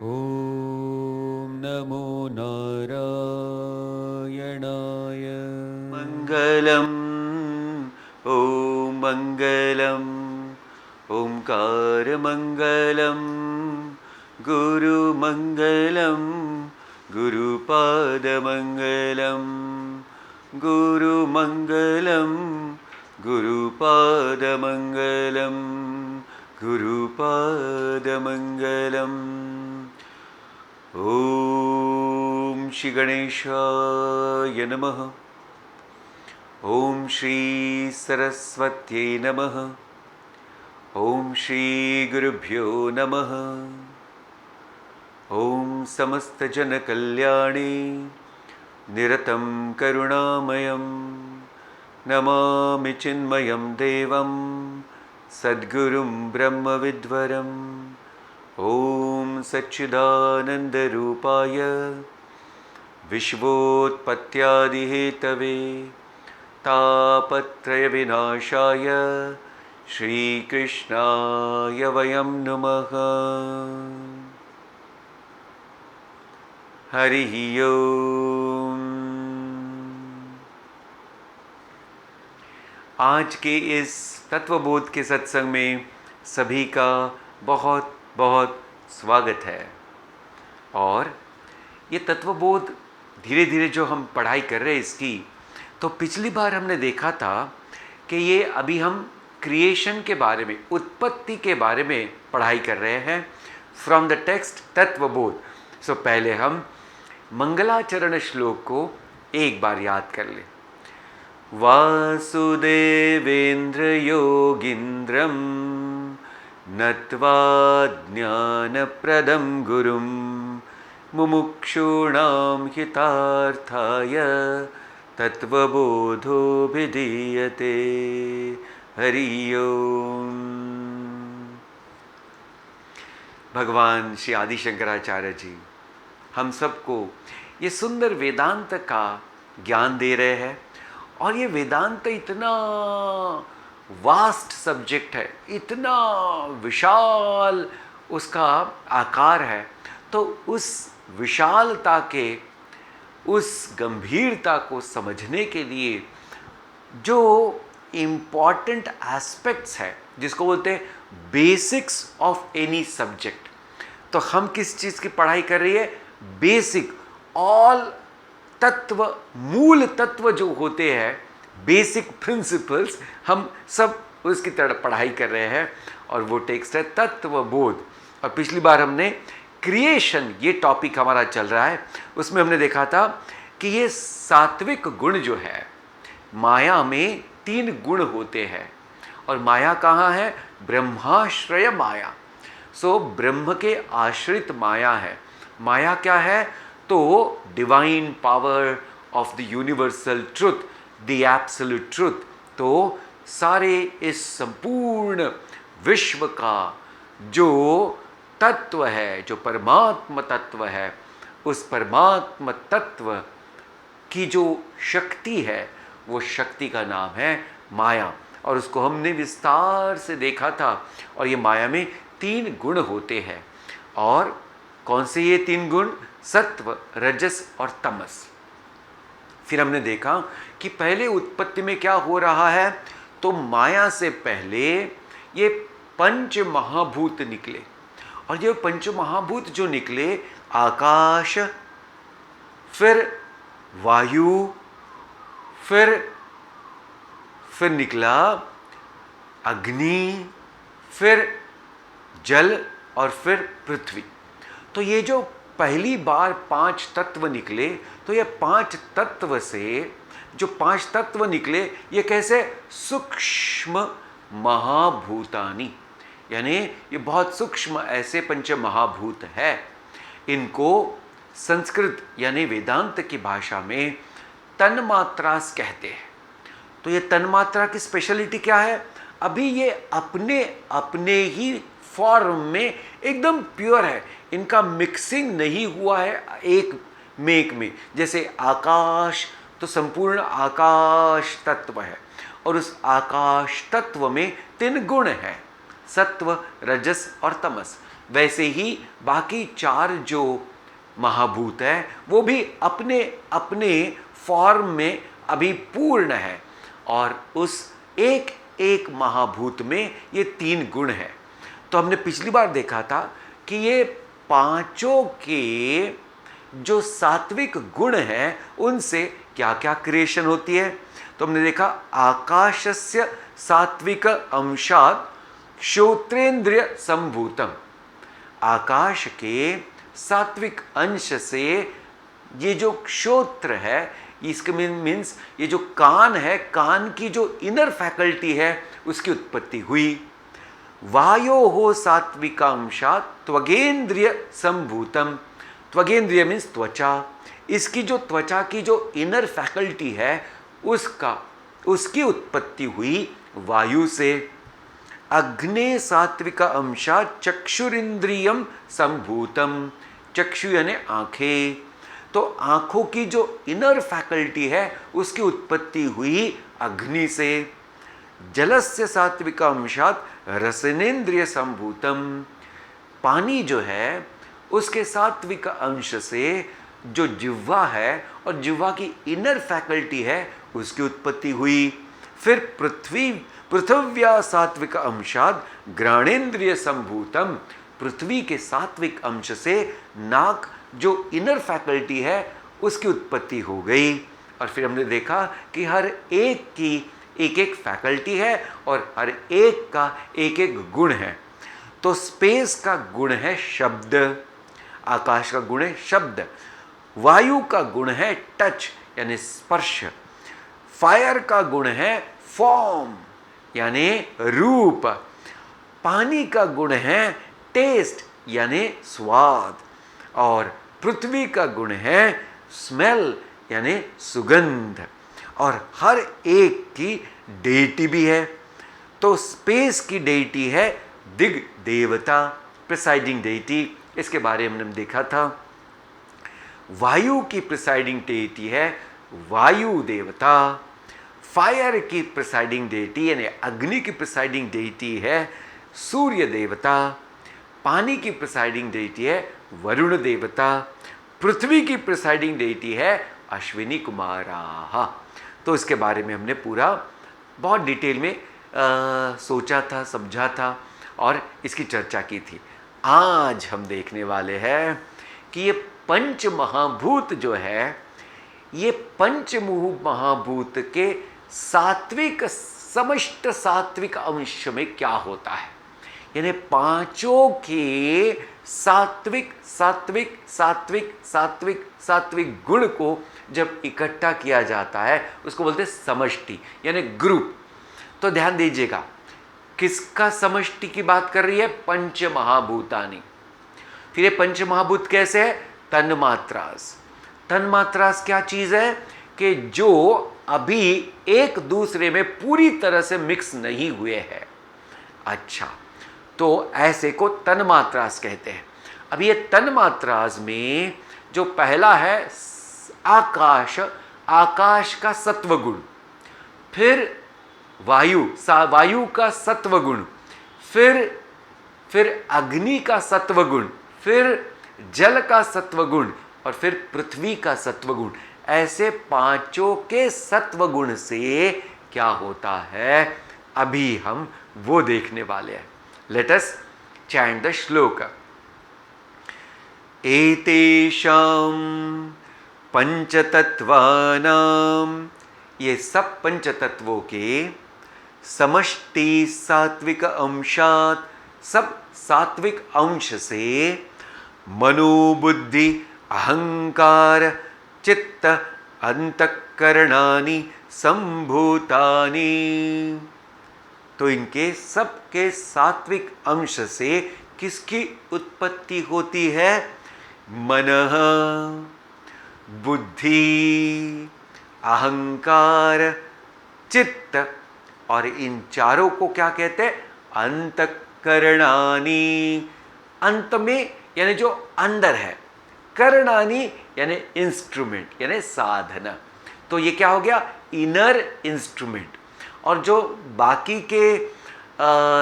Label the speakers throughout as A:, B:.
A: ॐ नमो नारायणाय।
B: मङ्गलम् ॐ मङ्गलम् ओङ्कारमङ्गलं गुरुमङ्गलं गुरुपादमङ्गलं गुरुमङ्गलं गुरुपादमङ्गलं गुरुपादमङ्गलम्। ॐ श्री गणेशाय नमः। ॐ श्री सरस्वत्यै नमः। ॐ श्री गुरुभ्यो नमः। ॐ समस्तजनकल्याणे निरतं करुणामयं नमामि चिन्मयं देवं सद्गुरुं ब्रह्मविद्वरम्। ॐ सच्चिदानन्दरूपाय विश्वोत्पत्त्यादिहेतवे तापत्रयविनाशाय श्रीकृष्णाय वयं नमः। हरिः ओम्। आज के इस तत्वबोध के सत्संग में सभी का बहुत बहुत स्वागत है। और ये तत्वबोध धीरे धीरे जो हम पढ़ाई कर रहे हैं इसकी, तो पिछली बार हमने देखा था कि ये अभी हम क्रिएशन के बारे में, उत्पत्ति के बारे में पढ़ाई कर रहे हैं फ्रॉम द टेक्स्ट तत्वबोध। सो पहले हम मंगलाचरण श्लोक को एक बार याद कर लें। वासुदेवेन्द्र योगीन्द्रं नत्वा ज्ञानप्रदं गुरुं मुमुक्षूणां हितार्थाय तत्वबोधोऽभिधीयते। हरि ओम। भगवान श्री आदि शंकराचार्य जी हम सबको ये सुंदर वेदांत का ज्ञान दे रहे हैं। और ये वेदांत इतना वास्ट सब्जेक्ट है, इतना विशाल उसका आकार है, तो उस विशालता के, उस गंभीरता को समझने के लिए जो इम्पॉर्टेंट एस्पेक्ट्स है, जिसको बोलते हैं बेसिक्स ऑफ एनी सब्जेक्ट, तो हम किस चीज़ की पढ़ाई कर रही है? बेसिक, ऑल तत्व, मूल तत्व जो होते हैं, बेसिक प्रिंसिपल्स, हम सब उसकी तरह पढ़ाई कर रहे हैं। और वो टेक्स्ट है तत्वबोध। और पिछली बार हमने क्रिएशन, ये टॉपिक हमारा चल रहा है, उसमें हमने देखा था कि ये सात्विक गुण जो है, माया में 3 गुण होते हैं। और माया कहाँ है? ब्रह्माश्रय माया। सो ब्रह्म के आश्रित माया है। माया क्या है? तो divine power of the universal truth, the absolute truth. तो सारे इस संपूर्ण विश्व का जो तत्व है, जो परमात्म तत्व है, उस परमात्म तत्व की जो शक्ति है, वो शक्ति का नाम है माया। और उसको हमने विस्तार से देखा था। और ये माया में 3 गुण होते हैं। और कौन से ये 3 गुण? सत्व, रजस और तमस। फिर हमने देखा कि पहले उत्पत्ति में क्या हो रहा है, तो माया से पहले ये 5 महाभूत निकले। और ये 5 महाभूत जो निकले, आकाश, फिर वायु, फिर निकला अग्नि, फिर जल और फिर पृथ्वी। तो ये जो पहली बार 5 तत्व निकले, तो ये 5 तत्व से जो 5 तत्व निकले, ये कैसे? सूक्ष्म महाभूतानि, यानी ये बहुत सूक्ष्म ऐसे 5 महाभूत है। इनको संस्कृत यानी वेदांत की भाषा में तन्मात्रास कहते हैं। तो ये तन्मात्रा की स्पेशलिटी क्या है? अभी ये अपने अपने ही फॉर्म में एकदम प्योर है, इनका मिक्सिंग नहीं हुआ है एक में। जैसे आकाश, तो संपूर्ण आकाश तत्व है। और उस आकाश तत्व में 3 गुण हैं, सत्व, रजस और तमस। वैसे ही बाकी 4 जो महाभूत है वो भी अपने अपने फॉर्म में अभी पूर्ण है, और उस एक एक महाभूत में ये 3 गुण है। तो हमने पिछली बार देखा था कि ये पांचों के जो सात्विक गुण हैं उनसे क्या क्या क्रिएशन होती है। तो हमने देखा आकाशस्य सात्विक अंशात श्रोत्रेंद्रिय संभूतम, आकाश के सात्विक अंश से ये जो श्रोत्र है, इसके मीन्स ये जो कान है, कान की जो इनर फैकल्टी है उसकी उत्पत्ति हुई। वायो हो सात्विकांशात त्वगेंद्रिय संभूतम, त्वगेंद्रिय मीन्स त्वचा, इसकी जो त्वचा की जो इनर फैकल्टी है उसकी उत्पत्ति हुई वायु से। अग्ने सात्विक अंशात चक्षुरिंद्रियम संभूतम, चक्षु यानी आंखें, तो आंखों की जो इनर फैकल्टी है उसकी उत्पत्ति हुई अग्नि से। जलस्य सात्विक अंशात रसनेन्द्रिय संभूतम, पानी जो है उसके सात्विक अंश से जो जिह्वा है और जिह्वा की इनर फैकल्टी है उसकी उत्पत्ति हुई। फिर पृथ्व्या सात्विक अंशात घ्राणेन्द्रिय संभूतम, पृथ्वी के सात्विक अंश से नाक जो इनर फैकल्टी है उसकी उत्पत्ति हो गई। और फिर हमने देखा कि हर एक की एक एक फैकल्टी है और हर एक का एक एक गुण है। तो स्पेस का गुण है शब्द, आकाश का गुण है शब्द, वायु का गुण है टच यानी स्पर्श, फायर का गुण है फॉर्म यानी रूप, पानी का गुण है टेस्ट यानी स्वाद, और पृथ्वी का गुण है स्मेल यानी सुगंध, और हर एक की डेटी भी है। तो स्पेस की डेटी है दिग देवता, प्रिसाइडिंग डेटी, इसके बारे में हमने देखा था। वायु की प्रिसाइडिंग डेटी है वायु देवता, फायर की प्रिसाइडिंग डेटी यानी अग्नि की प्रिसाइडिंग डेटी है सूर्य देवता, पानी की प्रिसाइडिंग डेटी है वरुण देवता, पृथ्वी की प्रिसाइडिंग डेटी है अश्विनी कुमारा। तो इसके बारे में हमने पूरा बहुत डिटेल में सोचा था, समझा था और इसकी चर्चा की थी। आज हम देखने वाले हैं कि ये पंच महाभूत जो है, ये पंच महाभूत के सात्विक समस्त सात्विक अंश में क्या होता है, यानी पांचों के सात्विक सात्विक सात्विक सात्विक सात्विक गुण को जब इकट्ठा किया जाता है उसको बोलते हैं समष्टि यानी ग्रुप। तो ध्यान दीजिएगा, किसका समष्टि की बात कर रही है? पंच महाभूतानि। फिर ये पंच महाभूत कैसे है? तन्मात्रास। तन्मात्रास क्या चीज है कि जो अभी एक दूसरे में पूरी तरह से मिक्स नहीं हुए हैं। अच्छा, तो ऐसे को तन्मात्रास कहते हैं। अब ये तन्मात्रास में जो पहला है आकाश, आकाश का सत्वगुण, फिर वायु का सत्वगुण, फिर अग्नि का सत्वगुण, फिर जल का सत्वगुण और फिर पृथ्वी का सत्वगुण। ऐसे पांचों के सत्वगुण से क्या होता है अभी हम वो देखने वाले हैं। लेट अस चैंट द श्लोक। एतेषां पंचतत्वानां, ये सब पंचतत्वों के समष्टि सात्विक अंशात, सब सात्विक अंश से मनोबुद्धि अहंकार चित्त अंतःकरणानि संभूतानि। तो इनके सबके सात्विक अंश से किसकी उत्पत्ति होती है? मनः, बुद्धि, अहंकार, चित्त, और इन चारों को क्या कहते हैं? अंतःकरणानि। अंत में यानी जो अंदर है, करणानि यानी इंस्ट्रूमेंट यानी साधन। तो ये क्या हो गया? Inner instrument. और जो बाकी के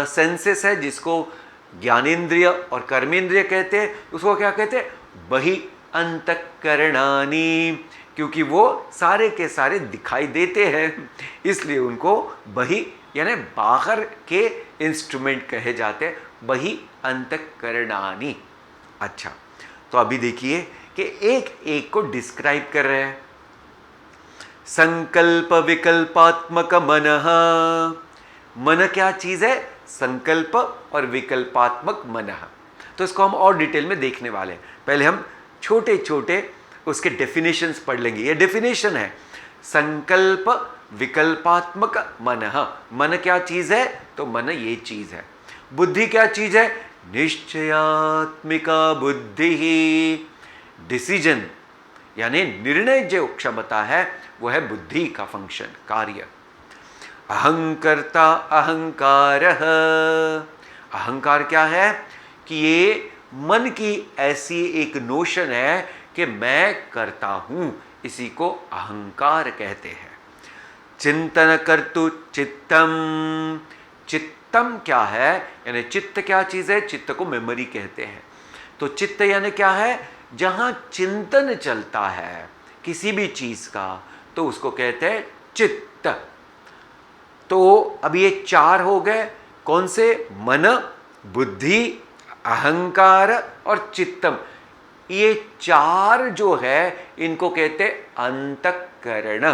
B: सेंसेस है जिसको ज्ञानेन्द्रिय और कर्मेंद्रिय कहते हैं, उसको क्या कहते हैं? बहि अंतःकरणानि, क्योंकि वो सारे के सारे दिखाई देते हैं, इसलिए उनको बहि यानी बाहर के इंस्ट्रूमेंट कहे जाते हैं, बहि अंतःकरणानि। अच्छा, तो अभी देखिए कि एक एक को डिस्क्राइब कर रहे हैं। संकल्प विकल्पात्मक मनः, मन क्या चीज है? संकल्प और विकल्पात्मक मनः। तो इसको हम और डिटेल में देखने वाले हैं। पहले हम छोटे छोटे उसके डेफिनेशंस पढ़ लेंगे। ये डेफिनेशन है, संकल्प विकल्पात्मक मनः। मन क्या चीज है? तो मन ये चीज है। बुद्धि क्या चीज है? निश्चयात्मिका बुद्धि, डिसीजन यानी निर्णय जो क्षमता है वो है बुद्धि का फंक्शन, कार्य। अहंकर्ता अहंकार, अहंकार क्या है? कि ये मन की ऐसी एक नोशन है कि मैं करता हूं, इसी को अहंकार कहते हैं। चिंतन कर्तु चित्तम, चित्तम क्या है? यानी चित्त क्या चीज है? चित्त को मेमोरी कहते हैं। तो चित्त यानी क्या है? जहां चिंतन चलता है किसी भी चीज का, तो उसको कहते हैं चित्त। तो अब ये चार हो गए, कौन से? मन, बुद्धि, अहंकार और चित्तम। ये चार जो है इनको कहते हैं अंतःकरण।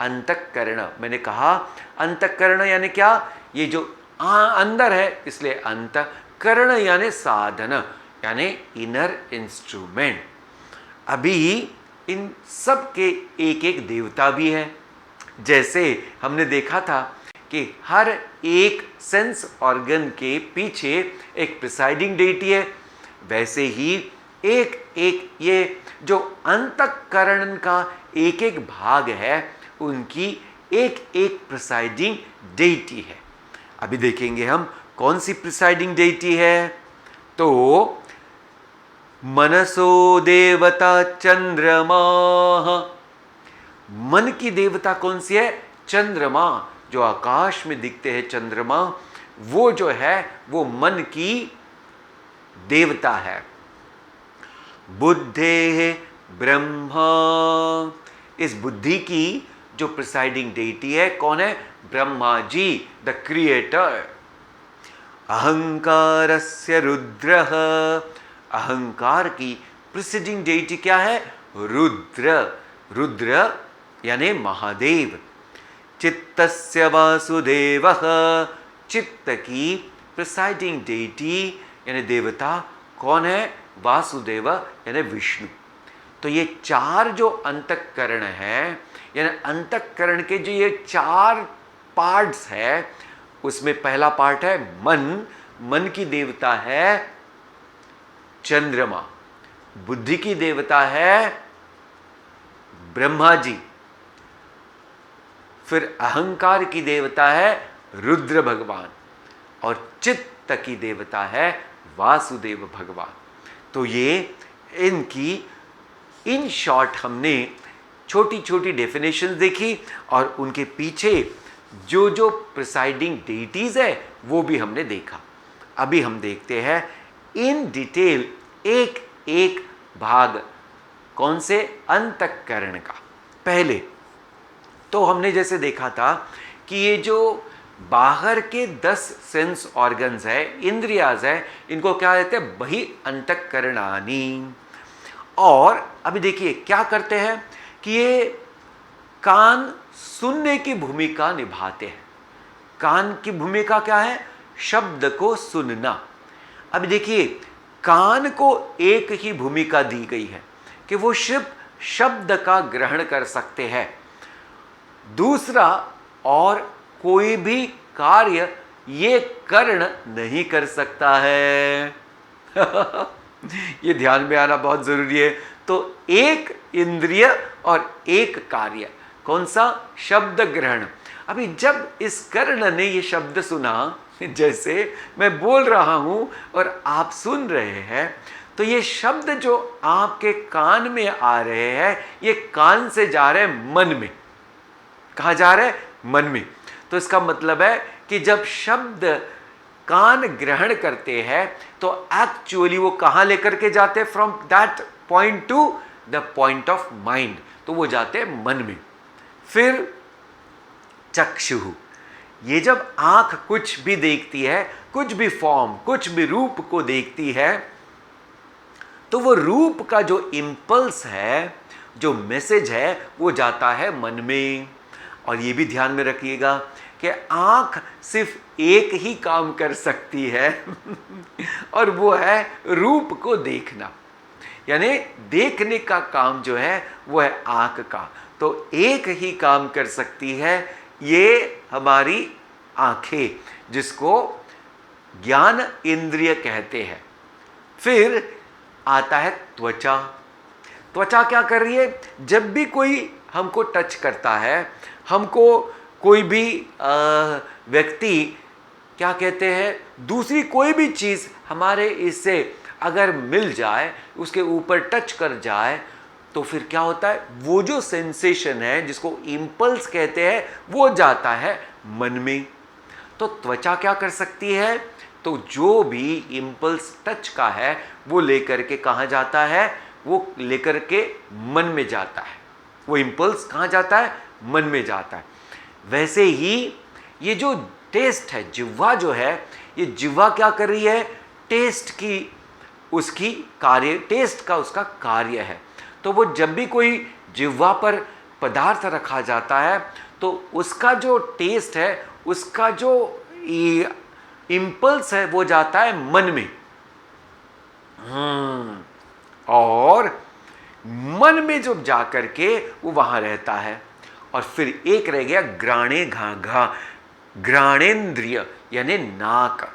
B: अंतःकरण, मैंने कहा अंतःकरण यानी क्या? ये जो अंदर है, इसलिए अंतःकरण यानी साधन, यानी इनर इंस्ट्रूमेंट। अभी इन सब के एक एक देवता भी है। जैसे हमने देखा था कि हर एक सेंस ऑर्गन के पीछे एक प्रिसाइडिंग डेटी है, वैसे ही एक एक ये जो अंतःकरण का एक एक भाग है उनकी एक एक प्रिसाइडिंग डेटी है। अभी देखेंगे हम कौन सी प्रिसाइडिंग डेटी है। तो मनसो देवता चंद्रमा, मन की देवता कौन सी है? चंद्रमा। जो आकाश में दिखते हैं चंद्रमा, वो जो है वो मन की देवता है। बुद्धे ब्रह्मा, इस बुद्धि की जो प्रिसाइडिंग डेटी है कौन है? Brahma ji, the creator. अहंकारस्य रुद्रः, अहंकार की प्रिसाइडिंग डेटी क्या है? रुद्र। रुद्र यानी महादेव। चित्तस्य वासुदेवः, चित्त की प्रिसाइडिंग डेटी यानी देवता कौन है? वासुदेव यानी विष्णु। तो ये चार जो अंतःकरण है, यानी अंतःकरण के जो ये चार पार्ट्स है, उसमें पहला पार्ट है मन। मन की देवता है चंद्रमा, बुद्धि की देवता है ब्रह्मा जी, फिर अहंकार की देवता है रुद्र भगवान, और चित्त की देवता है वासुदेव भगवान। तो ये इनकी इन शॉर्ट हमने छोटी छोटी डेफिनेशंस देखी, और उनके पीछे जो जो प्रिसाइडिंग डेटीज है वो भी हमने देखा। अभी हम देखते हैं इन डिटेल एक एक भाग, कौन से? अंतःकरण का। पहले तो हमने जैसे देखा था कि ये जो बाहर के 10 सेंस ऑर्गन्स है, इंद्रियाज है, इनको क्या कहते हैं? बहि अंतःकरणानि। और अभी देखिए क्या करते हैं कि ये कान सुनने की भूमिका निभाते हैं। कान की भूमिका क्या है? शब्द को सुनना। अभी देखिए कान को एक ही भूमिका दी गई है कि वो सिर्फ शब्द का ग्रहण कर सकते हैं, दूसरा और कोई भी कार्य ये कर्ण नहीं कर सकता है। ये ध्यान में आना बहुत जरूरी है। तो एक इंद्रिय और एक कार्य, कौन सा? शब्द ग्रहण। अभी जब इस कर्ण ने ये शब्द सुना, जैसे मैं बोल रहा हूं और आप सुन रहे हैं, तो ये शब्द जो आपके कान में आ रहे हैं, ये कान से जा रहे हैं मन में। कहाँ जा रहे हैं? मन में। तो इसका मतलब है कि जब शब्द कान ग्रहण करते हैं तो एक्चुअली वो कहाँ लेकर के जाते हैं? From that point two the point of mind, तो वो जाते हैं मन में। फिर चक्षुः, ये जब आंख कुछ भी देखती है, कुछ भी फॉर्म, कुछ भी रूप को देखती है, तो वो रूप का जो इम्पल्स है, जो मैसेज है, वो जाता है मन में। और ये भी ध्यान में रखिएगा कि आंख सिर्फ एक ही काम कर सकती है और वो है रूप को देखना, यानी देखने का काम जो है वो है आंख का। तो एक ही काम कर सकती है, ये हमारी आंखें, जिसको ज्ञान इंद्रिय कहते हैं। फिर आता है त्वचा। त्वचा क्या कर रही है? जब भी कोई हमको टच करता है, हमको कोई भी व्यक्ति क्या कहते हैं, दूसरी कोई भी चीज़ हमारे इससे अगर मिल जाए, उसके ऊपर टच कर जाए, तो फिर क्या होता है? वो जो सेंसेशन है, जिसको इम्पल्स कहते हैं, वो जाता है मन में। तो त्वचा क्या कर सकती है? तो जो भी इम्पल्स टच का है, वो लेकर के कहाँ जाता है? वो लेकर के मन में जाता है। वो इम्पल्स कहाँ जाता है? मन में जाता है। वैसे ही ये जो टेस्ट है, जिह्वा जो है, ये जिह्वा क्या कर रही है? टेस्ट की उसकी कार्य, टेस्ट का उसका कार्य है। तो वो जब भी कोई जिह्वा पर पदार्थ रखा जाता है, तो उसका जो टेस्ट है, उसका जो इम्पल्स है, वो जाता है मन में। और मन में जब जाकर के वो वहां रहता है। और फिर एक रह गया घ्राणे घा, घ्राणेन्द्रिय यानी नाक।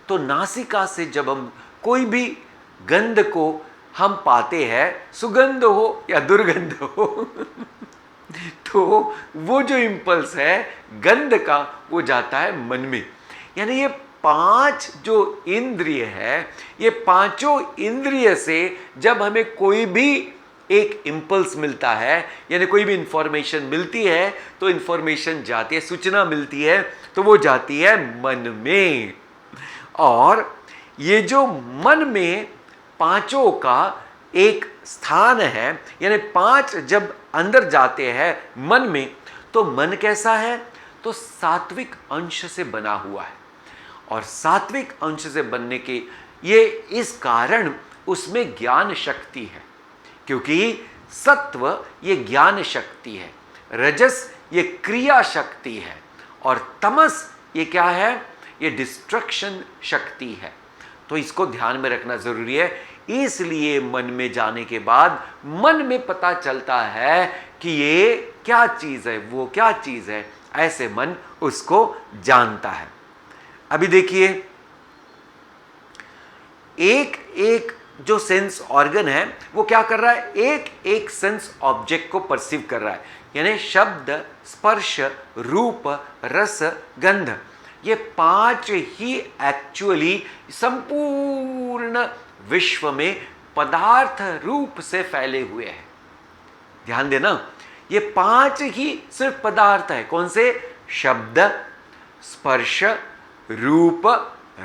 B: तो नासिका से जब हम कोई भी गंध को हम पाते हैं, सुगंध हो या दुर्गंध हो तो वो जो इम्पल्स है गंध का, वो जाता है मन में। यानी ये 5 जो इंद्रिय है, ये पांचों इंद्रिय से जब हमें कोई भी एक इम्पल्स मिलता है, यानी कोई भी इंफॉर्मेशन मिलती है, तो इंफॉर्मेशन जाती है, सूचना मिलती है, तो वो जाती है मन में। और ये जो मन में पांचों का एक स्थान है, यानी 5 जब अंदर जाते हैं मन में, तो मन कैसा है? तो सात्विक अंश से बना हुआ है। और सात्विक अंश से बनने के ये इस कारण उसमें ज्ञान शक्ति है, क्योंकि सत्व ये ज्ञान शक्ति है, रजस ये क्रिया शक्ति है, और तमस ये क्या है? ये डिस्ट्रक्शन शक्ति है। तो इसको ध्यान में रखना जरूरी है। इसलिए मन में जाने के बाद मन में पता चलता है कि ये क्या चीज है, वो क्या चीज है, ऐसे मन उसको जानता है। अभी देखिए, एक एक जो सेंस ऑर्गन है वो क्या कर रहा है? एक एक सेंस ऑब्जेक्ट को परसीव कर रहा है, यानी शब्द, स्पर्श, रूप, रस, गंध, ये 5 ही एक्चुअली संपूर्ण विश्व में पदार्थ रूप से फैले हुए हैं। ध्यान देना, ये 5 ही सिर्फ पदार्थ है। कौन से? शब्द, स्पर्श, रूप,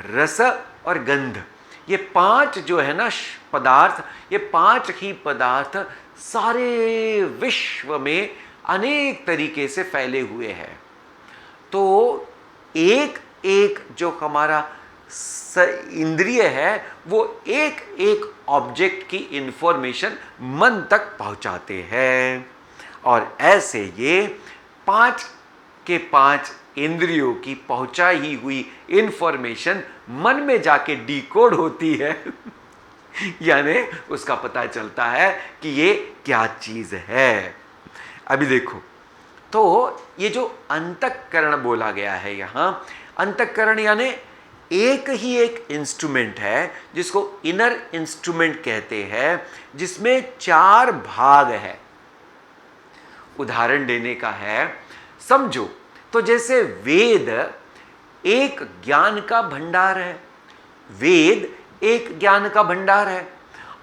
B: रस और गंध। ये 5 जो है ना पदार्थ, ये 5 ही पदार्थ सारे विश्व में अनेक तरीके से फैले हुए हैं। तो एक एक जो हमारा इंद्रिय है, वो एक एक ऑब्जेक्ट की इंफॉर्मेशन मन तक पहुंचाते हैं। और ऐसे ये 5 के 5 इंद्रियों की पहुंचाई हुई इंफॉर्मेशन मन में जाके डिकोड होती है यानी उसका पता चलता है कि ये क्या चीज है। अभी देखो, तो ये जो अंतःकरण बोला गया है यहाँ, अंतःकरण यानी एक ही एक इंस्ट्रूमेंट है जिसको इनर इंस्ट्रूमेंट कहते हैं, जिसमें 4 भाग है। उदाहरण देने का है, समझो तो जैसे वेद एक ज्ञान का भंडार है, वेद एक ज्ञान का भंडार है,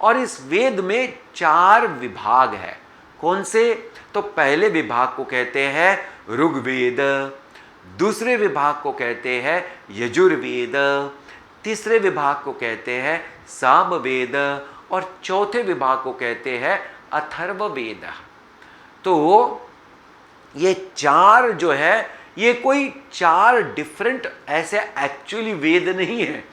B: और इस वेद में 4 विभाग है। कौन से? तो पहले विभाग को कहते हैं ऋग्वेद, दूसरे विभाग को कहते हैं यजुर्वेद, तीसरे विभाग को कहते हैं सामवेद और चौथे विभाग को कहते हैं अथर्ववेद। तो ये चार जो है, ये कोई चार डिफरेंट ऐसे एक्चुअली वेद नहीं है,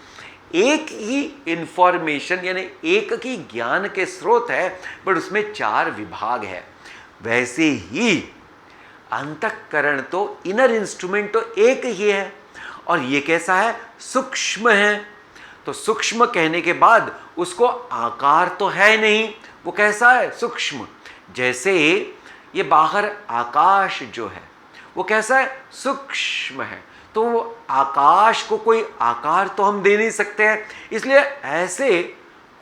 B: एक ही इंफॉर्मेशन यानी एक ही ज्ञान के स्रोत है, बट उसमें चार विभाग है। वैसे ही अंतःकरण तो इनर इंस्ट्रूमेंट तो एक ही है, और ये कैसा है? सूक्ष्म है। तो सूक्ष्म कहने के बाद उसको आकार तो है नहीं, वो कैसा है? सूक्ष्म। जैसे ये बाहर आकाश जो है वो कैसा है? सूक्ष्म है। तो आकाश को कोई आकार तो हम दे नहीं सकते हैं, इसलिए ऐसे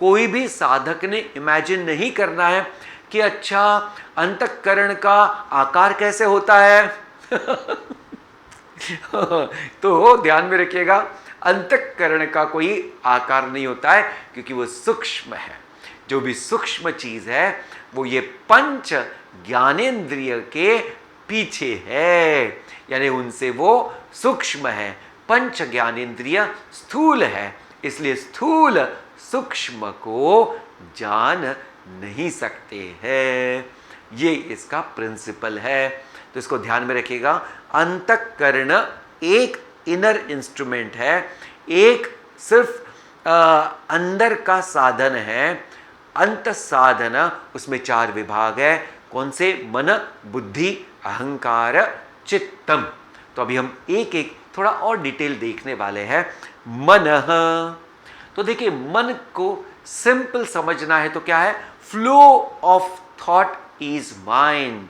B: कोई भी साधक ने इमेजिन नहीं करना है कि अच्छा अंतःकरण का आकार कैसे होता है। तो ध्यान में रखिएगा, अंतःकरण का कोई आकार नहीं होता है, क्योंकि वो सूक्ष्म है। जो भी सूक्ष्म चीज है वो ये पंच ज्ञानेंद्रिय के पीछे है, यानी उनसे वो सूक्ष्म है। पंच ज्ञानेंद्रिय स्थूल है, इसलिए स्थूल सूक्ष्म को जान नहीं सकते हैं। ये इसका प्रिंसिपल है, तो इसको ध्यान में रखिएगा। अंतःकरण एक इनर इंस्ट्रूमेंट है, एक सिर्फ अंदर का साधन है। अंत साधन, उसमें चार विभाग है। कौन से? मन, बुद्धि, अहंकार, चित्तम। तो अभी हम एक एक थोड़ा और डिटेल देखने वाले हैं। मन, तो देखिए मन को सिंपल समझना है तो क्या है? Flow of thought is mind,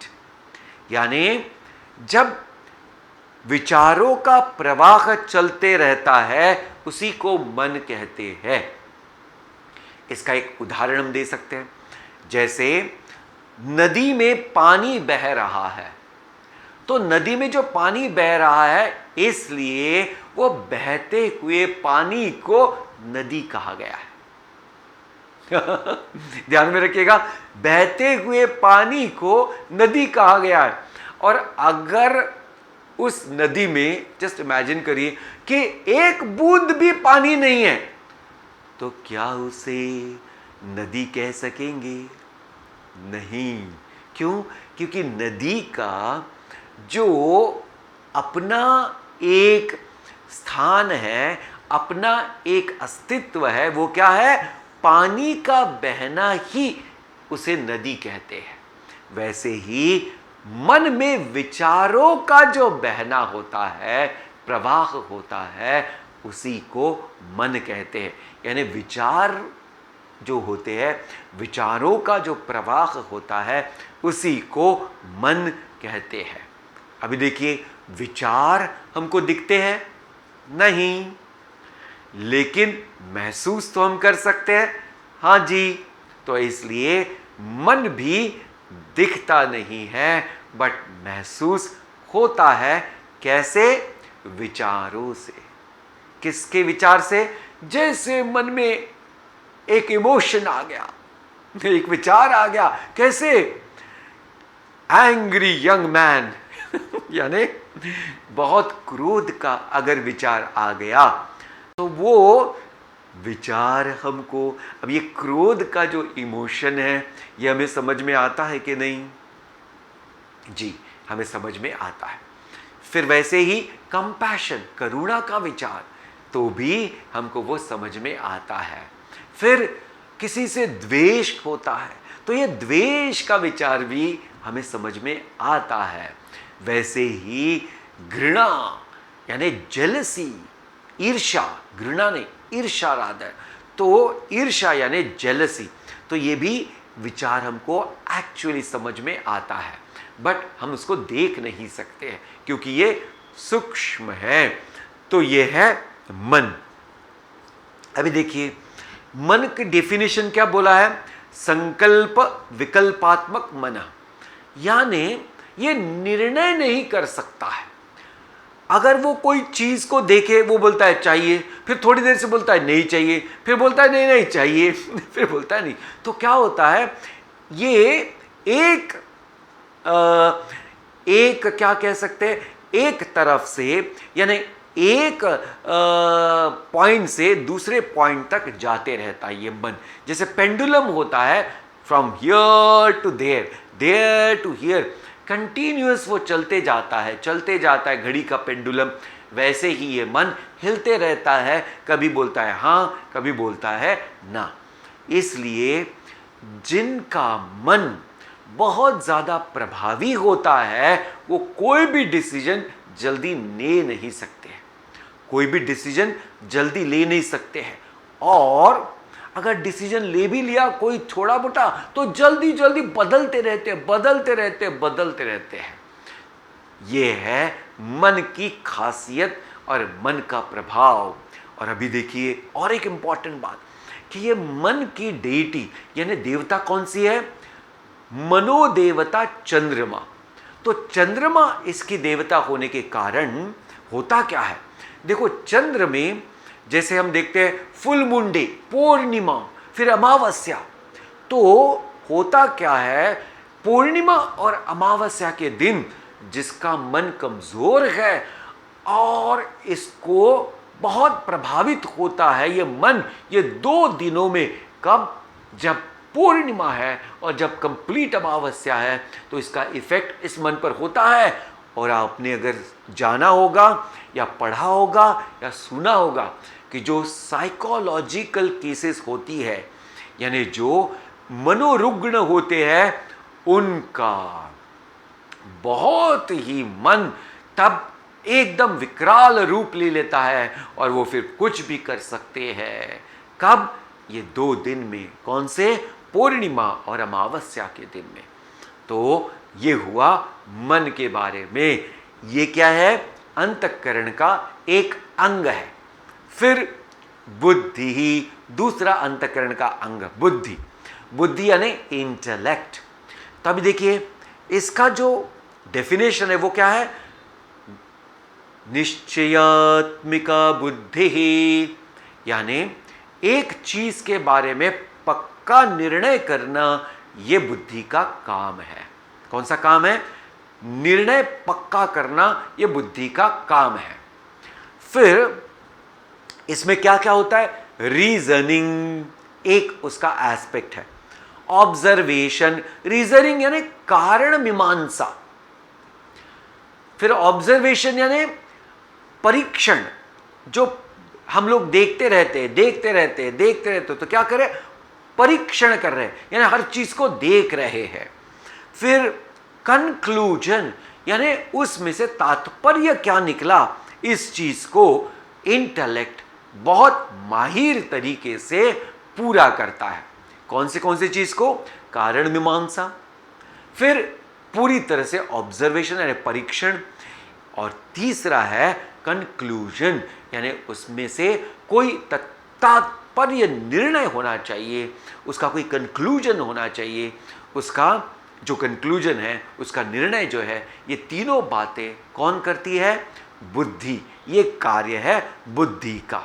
B: यानी जब विचारों का प्रवाह चलते रहता है उसी को मन कहते हैं। इसका एक उदाहरण हम दे सकते हैं। जैसे नदी में पानी बह रहा है, तो नदी में जो पानी बह रहा है इसलिए वो बहते हुए पानी को नदी कहा गया है। ध्यान में रखिएगा, बहते हुए पानी को नदी कहा गया है। और अगर उस नदी में जस्ट इमेजिन करिए कि एक बूंद भी पानी नहीं है, तो क्या उसे नदी कह सकेंगे? नहीं। क्यों? क्योंकि नदी का जो अपना एक स्थान है, अपना एक अस्तित्व है, वो क्या है? पानी का बहना ही उसे नदी कहते हैं। वैसे ही मन में विचारों का जो बहना होता है, प्रवाह होता है, उसी को मन कहते हैं। यानी विचार जो होते हैं, विचारों का जो प्रवाह होता है, उसी को मन कहते हैं। अभी देखिए, विचार हमको दिखते हैं नहीं, लेकिन महसूस तो हम कर सकते हैं। हाँ जी, तो इसलिए मन भी दिखता नहीं है बट महसूस होता है। कैसे? विचारों से। किसके विचार से? जैसे मन में एक इमोशन आ गया, एक विचार आ गया। कैसे? एंग्री यंग मैन यानी बहुत क्रोध का अगर विचार आ गया तो वो विचार हमको, अब ये क्रोध का जो इमोशन है ये हमें समझ में आता है कि नहीं? जी, हमें समझ में आता है। फिर वैसे ही कंपैशन, करुणा का विचार, तो भी हमको वो समझ में आता है। फिर किसी से द्वेष होता है तो ये द्वेष का विचार भी हमें समझ में आता है। वैसे ही घृणा यानी जेलसी, ईर्ष्या, घृणा नहीं ईर्ष्या रादर, तो ईर्ष्या यानी जेलसी, तो ये भी विचार हमको एक्चुअली समझ में आता है, बट हम उसको देख नहीं सकते हैं क्योंकि ये सूक्ष्म है। तो ये है मन। अभी देखिए, मन की डेफिनेशन क्या बोला है? संकल्प विकल्पात्मक मन, यानी ये निर्णय नहीं कर सकता है। अगर वो कोई चीज को देखे, वो बोलता है चाहिए, फिर थोड़ी देर से बोलता है नहीं चाहिए, फिर बोलता है नहीं नहीं चाहिए, फिर बोलता है नहीं। तो क्या होता है? ये एक क्या कह सकते हैं, एक तरफ से यानी एक पॉइंट से दूसरे पॉइंट तक जाते रहता है ये मन। जैसे पेंडुलम होता है, from here to there, there to here, continuous वो चलते जाता है घड़ी का पेंडुलम। वैसे ही ये मन हिलते रहता है, कभी बोलता है हाँ, कभी बोलता है ना। इसलिए जिनका मन बहुत ज़्यादा प्रभावी होता है वो कोई भी डिसीजन जल्दी ले नहीं सकते हैं, कोई भी डिसीजन जल्दी ले नहीं सकते हैं। और अगर डिसीजन ले भी लिया कोई थोड़ा मोटा, तो जल्दी जल्दी बदलते रहते हैं। ये है मन की खासियत और मन का प्रभाव। और अभी देखिए और एक इंपॉर्टेंट बात कि ये मन की डेटी यानी देवता कौन सी है? मनोदेवता चंद्रमा। तो चंद्रमा इसकी देवता होने के कारण होता क्या है? देखो, चंद्र में जैसे हम देखते हैं फुल मून डे, पूर्णिमा, फिर अमावस्या, तो होता क्या है, पूर्णिमा और अमावस्या के दिन जिसका मन कमजोर है और इसको बहुत प्रभावित होता है ये मन, ये 2 दिनों में, कब? जब पूर्णिमा है और जब कंप्लीट अमावस्या है, तो इसका इफेक्ट इस मन पर होता है। और आपने अगर जाना होगा या पढ़ा होगा या सुना होगा कि जो साइकोलॉजिकल केसेस होती है यानी जो मनोरुग्ण होते हैं, उनका बहुत ही मन तब एकदम विकराल रूप ले लेता है और वो फिर कुछ भी कर सकते हैं। कब? ये 2 दिन में। कौन से? पूर्णिमा और अमावस्या के दिन में। तो ये हुआ मन के बारे में। ये क्या है? अंतःकरण का एक अंग है। फिर बुद्धि ही दूसरा अंतःकरण का अंग, बुद्धि। बुद्धि यानी इंटेलेक्ट। तो अभी देखिए इसका जो डेफिनेशन है वो क्या है? निश्चयात्मिका बुद्धि, यानी एक चीज के बारे में पक्का निर्णय करना, यह बुद्धि का काम है। कौन सा काम है? निर्णय पक्का करना, यह बुद्धि का काम है। फिर इसमें क्या क्या होता है? रीजनिंग एक उसका एस्पेक्ट है। ऑब्जर्वेशन, रीजनिंग यानी कारण मीमांसा। फिर ऑब्जर्वेशन यानी परीक्षण, जो हम लोग देखते रहते तो क्या करें? परीक्षण कर रहे हैं, यानी हर चीज को देख रहे हैं। फिर कंक्लूजन यानी उसमें से तात्पर्य क्या निकला, इस चीज को इंटेलेक्ट बहुत माहिर तरीके से पूरा करता है। कौन से चीज को? कारण मीमांसा, फिर पूरी तरह से ऑब्जर्वेशन यानी परीक्षण, और तीसरा है कंक्लूजन यानी उसमें से कोई तात्पर्य निर्णय होना चाहिए, उसका कोई कंक्लूजन होना चाहिए। उसका जो कंक्लूजन है, उसका निर्णय जो है, ये तीनों बातें कौन करती है? बुद्धि। ये कार्य है बुद्धि का।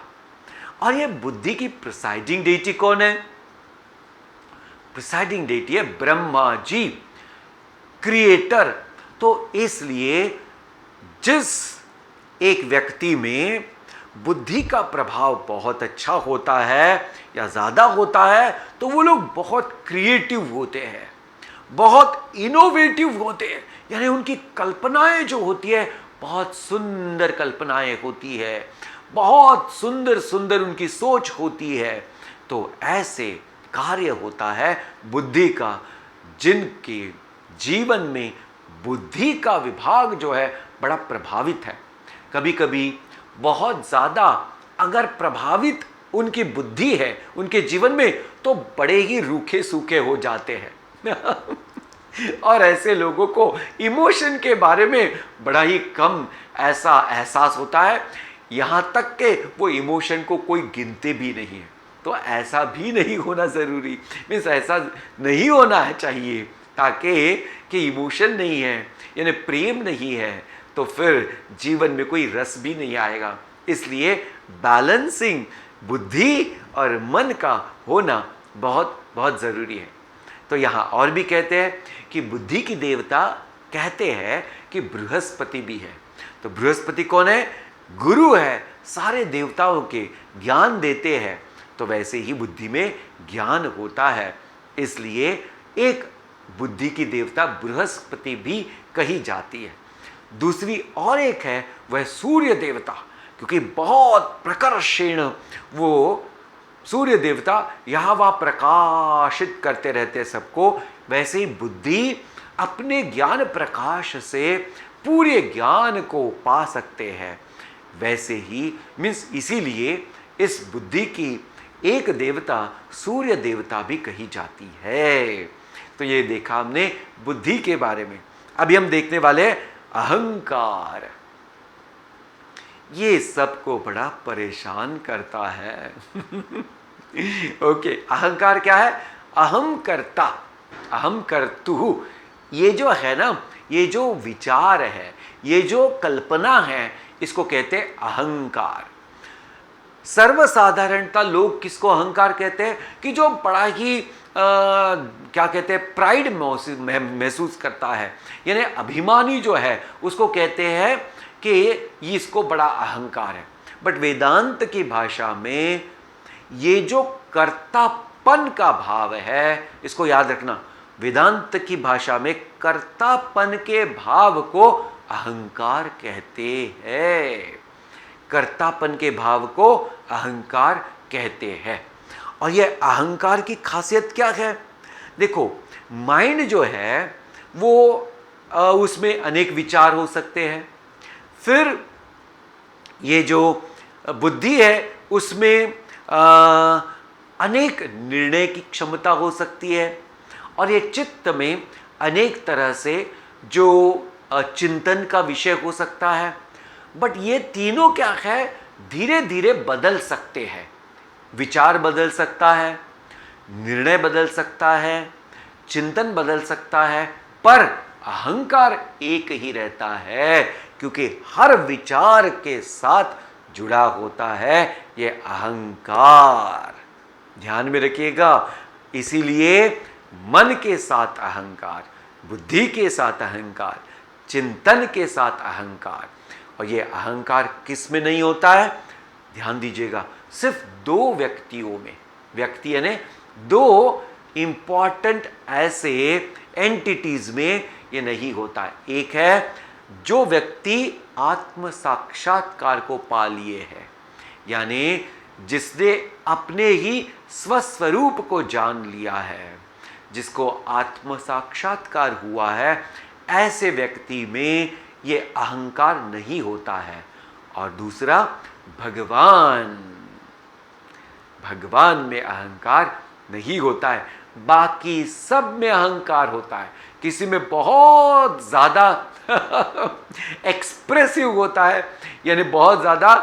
B: और ये बुद्धि की प्रिसाइडिंग डेटी कौन है? प्रिसाइडिंग डेटी है ब्रह्मा जी, क्रिएटर। तो इसलिए जिस एक व्यक्ति में बुद्धि का प्रभाव बहुत अच्छा होता है या ज़्यादा होता है, तो वो लोग बहुत क्रिएटिव होते हैं, बहुत इनोवेटिव होते हैं, यानी उनकी कल्पनाएं जो होती है बहुत सुंदर कल्पनाएं होती है, बहुत सुंदर सुंदर उनकी सोच होती है। तो ऐसे कार्य होता है बुद्धि का, जिनके जीवन में बुद्धि का विभाग जो है बड़ा प्रभावित है। कभी कभी बहुत ज़्यादा अगर प्रभावित उनकी बुद्धि है उनके जीवन में, तो बड़े ही रूखे सूखे हो जाते हैं और ऐसे लोगों को इमोशन के बारे में बड़ा ही कम ऐसा एहसास होता है, यहाँ तक कि वो इमोशन को कोई गिनते भी नहीं है। तो ऐसा भी नहीं होना ज़रूरी, मीन्स ऐसा नहीं होना चाहिए, ताकि कि इमोशन नहीं है यानी प्रेम नहीं है तो फिर जीवन में कोई रस भी नहीं आएगा। इसलिए बैलेंसिंग बुद्धि और मन का होना बहुत बहुत ज़रूरी है। तो यहाँ और भी कहते हैं कि बुद्धि की देवता कहते हैं कि बृहस्पति भी है। तो बृहस्पति कौन है? गुरु है, सारे देवताओं के ज्ञान देते हैं। तो वैसे ही बुद्धि में ज्ञान होता है, इसलिए एक बुद्धि की देवता बृहस्पति भी कही जाती है। दूसरी और एक है, वह सूर्य देवता, क्योंकि बहुत प्रकर्षेण वो सूर्य देवता यहाँ वहाँ प्रकाशित करते रहते सबको। वैसे ही बुद्धि अपने ज्ञान प्रकाश से पूरे ज्ञान को पा सकते हैं। वैसे ही मीन्स इसीलिए इस बुद्धि की एक देवता सूर्य देवता भी कही जाती है। तो ये देखा हमने बुद्धि के बारे में। अभी हम देखने वाले अहंकार। ये सबको बड़ा परेशान करता है। ओके, अहंकार क्या है? अहम कर्ता, अहम कर्तु। ये जो है ना, ये जो विचार है, ये जो कल्पना है, इसको कहते हैं अहंकार। सर्वसाधारणता लोग किसको अहंकार कहते हैं? कि जो बड़ा ही क्या कहते हैं, प्राइड महसूस करता है, यानी अभिमानी जो है उसको कहते हैं कि ये इसको बड़ा अहंकार है। बट वेदांत की भाषा में ये जो कर्तापन का भाव है, इसको याद रखना, वेदांत की भाषा में कर्तापन के भाव को अहंकार कहते हैं। कर्तापन के भाव को अहंकार कहते हैं। और यह अहंकार की खासियत क्या है? देखो, माइंड जो है वो उसमें अनेक विचार हो सकते हैं। फिर ये जो बुद्धि है उसमें अनेक निर्णय की क्षमता हो सकती है। और ये चित्त में अनेक तरह से जो चिंतन का विषय हो सकता है। बट ये तीनों क्या है, धीरे धीरे बदल सकते हैं। विचार बदल सकता है, निर्णय बदल सकता है, चिंतन बदल सकता है, पर अहंकार एक ही रहता है, क्योंकि हर विचार के साथ जुड़ा होता है ये अहंकार। ध्यान में रखिएगा। इसीलिए मन के साथ अहंकार, बुद्धि के साथ अहंकार, चिंतन के साथ अहंकार। और ये अहंकार किस में नहीं होता है? ध्यान दीजिएगा, सिर्फ दो व्यक्तियों में। व्यक्ति यानी दो इंपॉर्टेंट ऐसे एंटिटीज में ये नहीं होता है। एक है जो व्यक्ति आत्म साक्षात्कार को पा लिए है, यानी जिसने अपने ही स्वस्वरूप को जान लिया है, जिसको आत्म साक्षात्कार हुआ है, ऐसे व्यक्ति में ये अहंकार नहीं होता है। और दूसरा भगवान, भगवान में अहंकार नहीं होता है। बाकी सब में अहंकार होता है। किसी में बहुत ज्यादा एक्सप्रेसिव होता है, यानी बहुत ज्यादा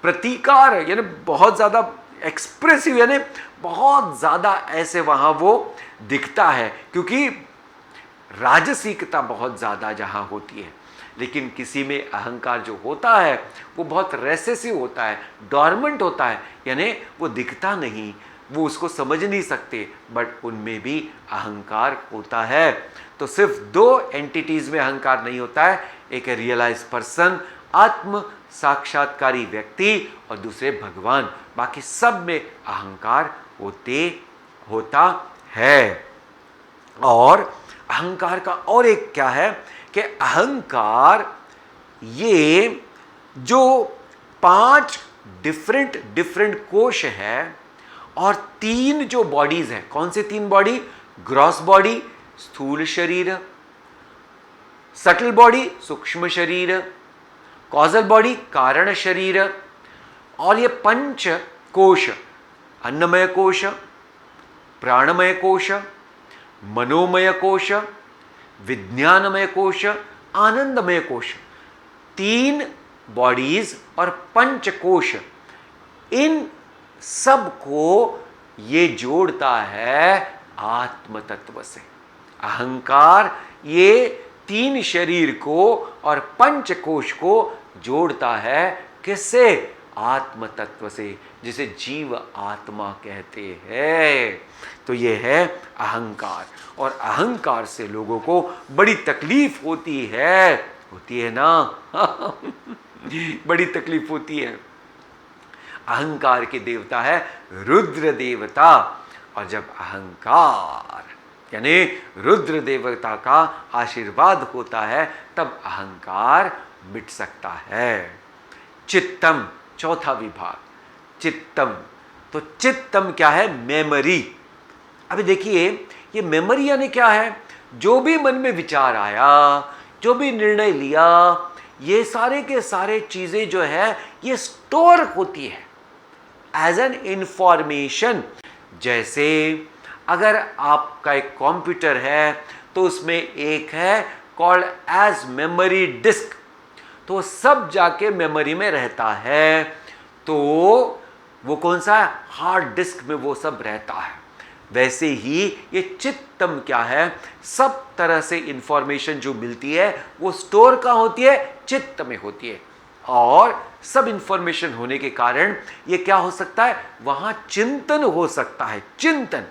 B: प्रतिकार, यानी बहुत ज्यादा एक्सप्रेसिव, यानी बहुत ज्यादा ऐसे वहां वो दिखता है, क्योंकि राजसिकता बहुत ज्यादा जहां होती है। लेकिन किसी में अहंकार जो होता है वो बहुत रेसेसिव होता है, डॉर्मेंट होता है, यानी वो दिखता नहीं, वो उसको समझ नहीं सकते, बट उनमें भी अहंकार होता है। तो सिर्फ दो एंटिटीज में अहंकार नहीं होता है, एक है रियलाइज पर्सन, आत्म साक्षात्कारी व्यक्ति, और दूसरे भगवान। बाकी सब में अहंकार होता है। और अहंकार का और एक क्या है कि अहंकार ये जो 5 डिफरेंट कोश है और 3 जो बॉडीज है। कौन से 3 बॉडी? ग्रॉस बॉडी स्थूल शरीर, सटल बॉडी सूक्ष्म शरीर, कॉजल बॉडी कारण शरीर, और ये 5 कोश, अन्नमय कोश, प्राणमय कोश, मनोमय कोश, विज्ञानमय कोश, आनंदमय कोश। 3 बॉडीज और 5 कोश, इन सब को ये जोड़ता है आत्म तत्व से। अहंकार ये 3 शरीर को और 5 कोश को जोड़ता है, किससे? आत्म तत्व से, जिसे जीव आत्मा कहते हैं। तो ये है अहंकार। और अहंकार से लोगों को बड़ी तकलीफ होती है, होती है ना। बड़ी तकलीफ होती है। अहंकार के देवता है रुद्र देवता, और जब अहंकार यानी रुद्र देवता का आशीर्वाद होता है तब अहंकार मिट सकता है। चित्तम, चौथा विभाग चित्तम। तो चित्तम क्या है? मेमोरी। अभी देखिए, ये मेमोरी यानी क्या है? जो भी मन में विचार आया, जो भी निर्णय लिया, ये सारे के सारे चीजें जो है ये स्टोर होती है एज एन इंफॉर्मेशन। जैसे अगर आपका एक कंप्यूटर है तो उसमें एक है कॉल्ड एज मेमोरी डिस्क, तो सब जाके मेमोरी में रहता है। तो वो कौन सा है? हार्ड डिस्क में वो सब रहता है। वैसे ही ये चित्तम क्या है? सब तरह से इंफॉर्मेशन जो मिलती है वो स्टोर कहाँ होती है? चित्त में होती है। और सब इंफॉर्मेशन होने के कारण ये क्या हो सकता है? वहां चिंतन हो सकता है, चिंतन।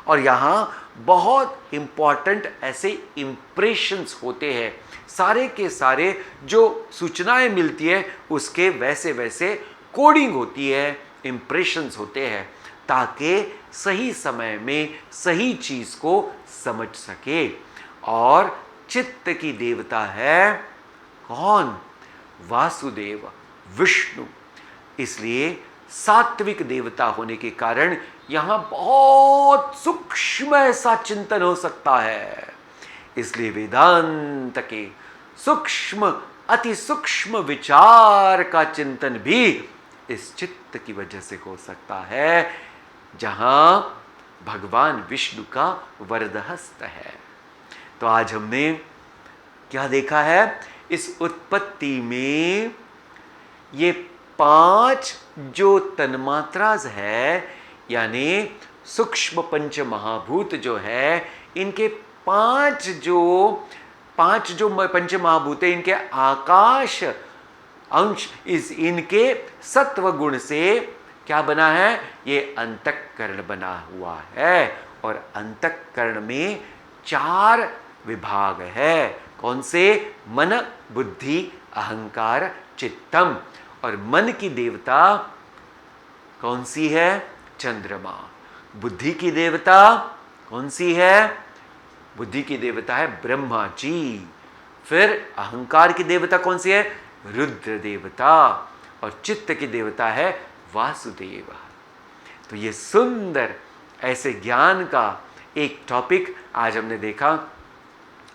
B: और यहां बहुत इंपॉर्टेंट ऐसे इंप्रेशंस होते हैं, सारे के सारे जो सूचनाएं मिलती है उसके वैसे वैसे कोडिंग होती है, इंप्रेशंस होते हैं, ताकि सही समय में सही चीज को समझ सके। और चित्त की देवता है कौन? वासुदेव, विष्णु। इसलिए सात्विक देवता होने के कारण यहां बहुत सूक्ष्म ऐसा चिंतन हो सकता है। इसलिए वेदांत के सूक्ष्म, अति सूक्ष्म विचार का चिंतन भी इस चित्त की वजह से हो सकता है, जहां भगवान विष्णु का वरदहस्त है। तो आज हमने क्या देखा है? इस उत्पत्ति में ये 5 जो तन्मात्रास है, यानी सूक्ष्म पंच महाभूत जो है, इनके 5 जो पंच महाभूत है, इनके आकाश अंश इनके सत्व गुण से क्या बना है? ये अंतःकरण बना हुआ है। और अंतःकरण में 4 विभाग है। कौन से? मन, बुद्धि, अहंकार, चित्तम। और मन की देवता कौन सी है? चंद्रमा। बुद्धि की देवता कौन सी है? बुद्धि की देवता है ब्रह्मा जी। फिर अहंकार की देवता कौन सी है? रुद्र देवता। और चित्त की देवता है वासुदेव। तो ये सुंदर ऐसे ज्ञान का एक टॉपिक आज हमने देखा,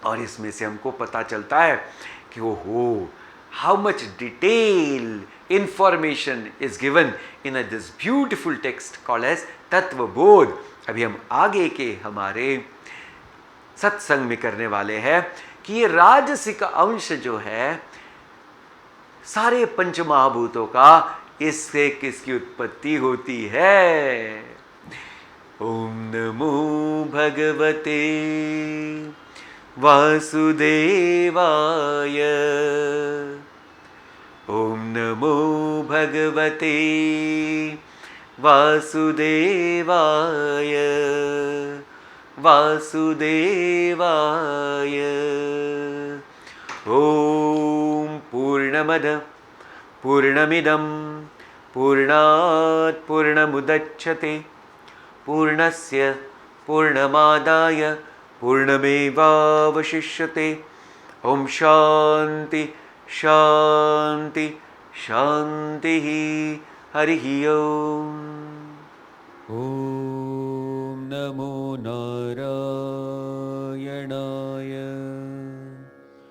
B: और इसमें से हमको पता चलता है कि ओहो, how much detail information is given in this beautiful text called as Tattvabodha. अभी हम आगे के हमारे सत्संग में करने वाले हैं कि ये राजसिक अंश जो है सारे पंच महाभूतों का, इससे किसकी उत्पत्ति होती है? ओम नमो भगवते वासुदेवाय। ओम नमो भगवते वासुदेवाय, वासुदेवाय। ओम पूर्णमद पूर्णमिदं पूर्णात् पूर्णमुदच्यते पूर्णस्य पूर्णमादाय पूर्णमेवावशिष्यते। ओम शांति शांति शांति। हरि ओम।
A: ॐ नमो नारायणाय।